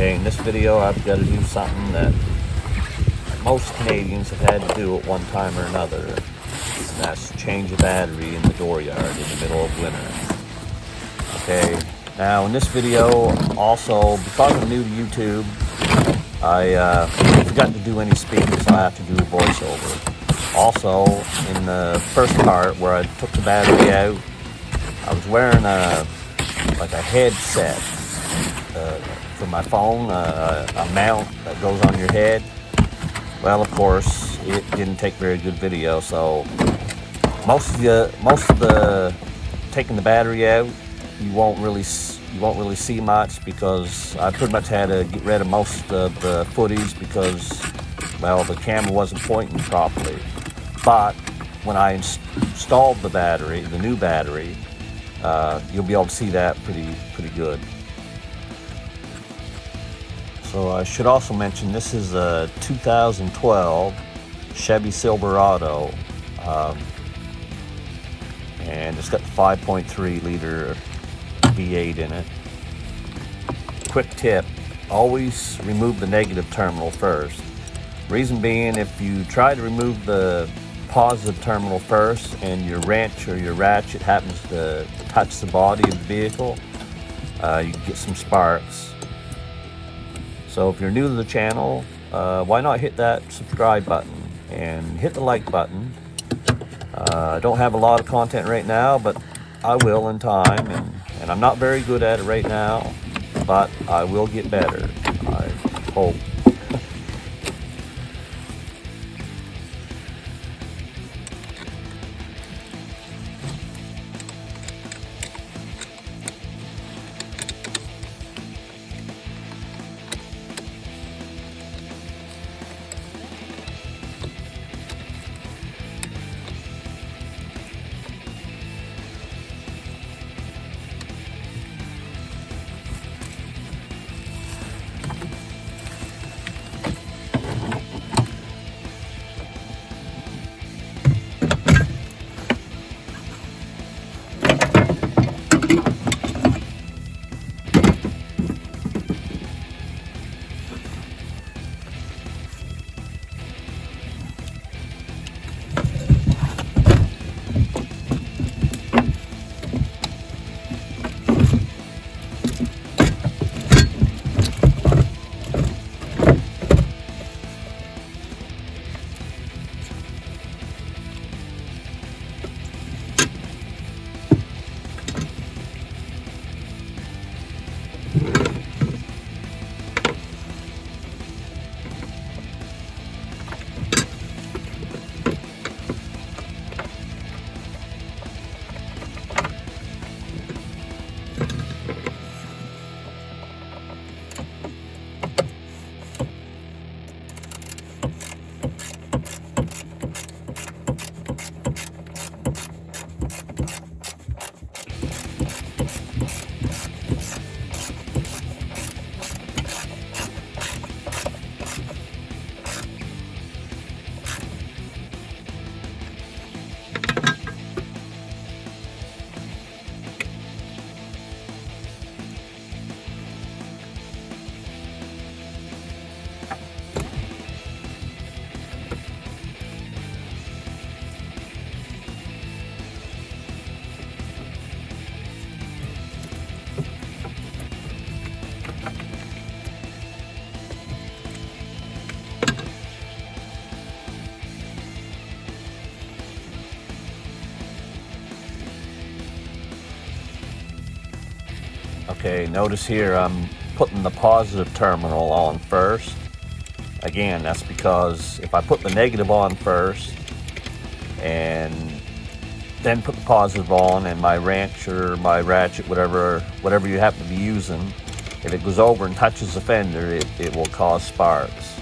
Okay, in this video I've got to do something that most Canadians have had to do at one time or another, and that's change a battery in the dooryard in the middle of winter. Okay, now in this video, also, because I'm new to YouTube, I forgot to do any speaking, so I have to do a voiceover. Also, in the first part where I took the battery out, I was wearing a headset for my phone, a mount that goes on your head. Well, of course, it didn't take very good video, so most of the taking the battery out, you won't really see much, because I pretty much had to get rid of most of the footage because, well, the camera wasn't pointing properly. But when I installed the battery, the new battery, you'll be able to see that pretty good. So I should also mention this is a 2012 Chevy Silverado, and it's got the 5.3 liter V8 in it. Quick tip, always remove the negative terminal first. Reason being, if you try to remove the positive terminal first and your wrench or your ratchet happens to touch the body of the vehicle, you can get some sparks. So if you're new to the channel, why not hit that subscribe button and hit the like button. I don't have a lot of content right now, but I will in time, and I'm not very good at it right now, but I will get better, I hope. Okay, notice here I'm putting the positive terminal on first. Again, that's because if I put the negative on first and then put the positive on, and my wrench or my ratchet, whatever you happen to be using, if it goes over and touches the fender, it will cause sparks.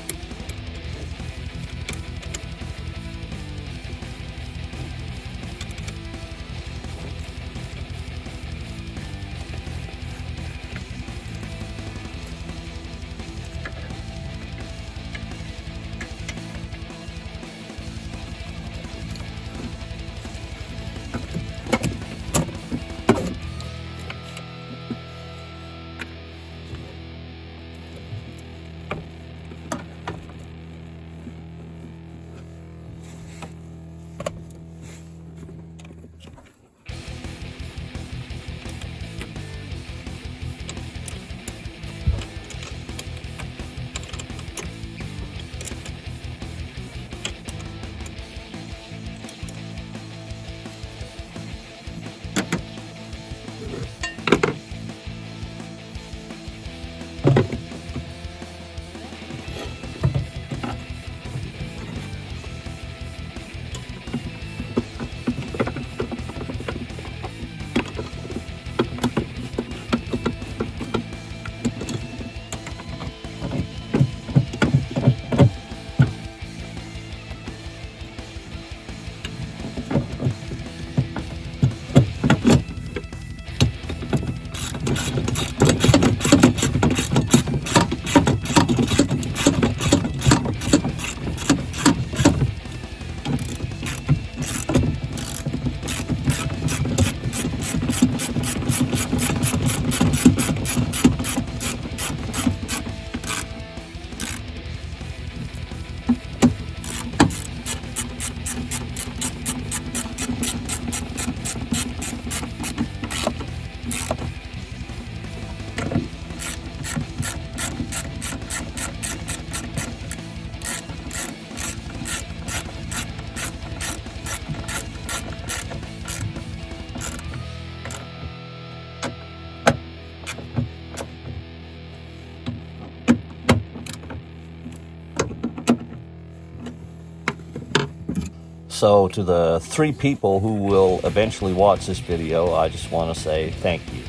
So to the 3 people who will eventually watch this video, I just want to say thank you.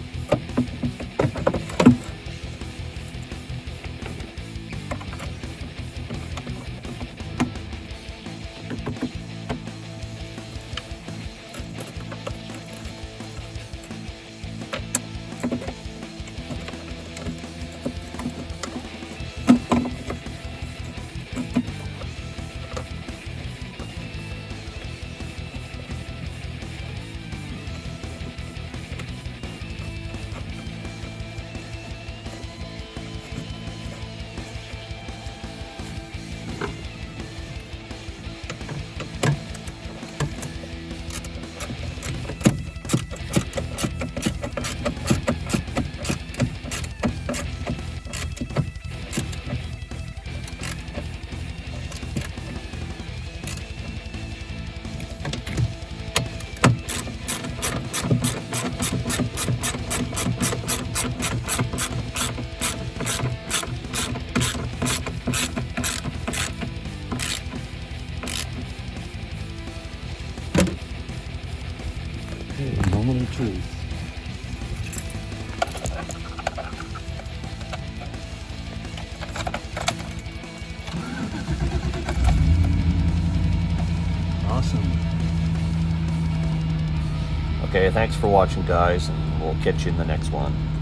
Moment of truth. Awesome. Okay, thanks for watching, guys, and we'll catch you in the next one.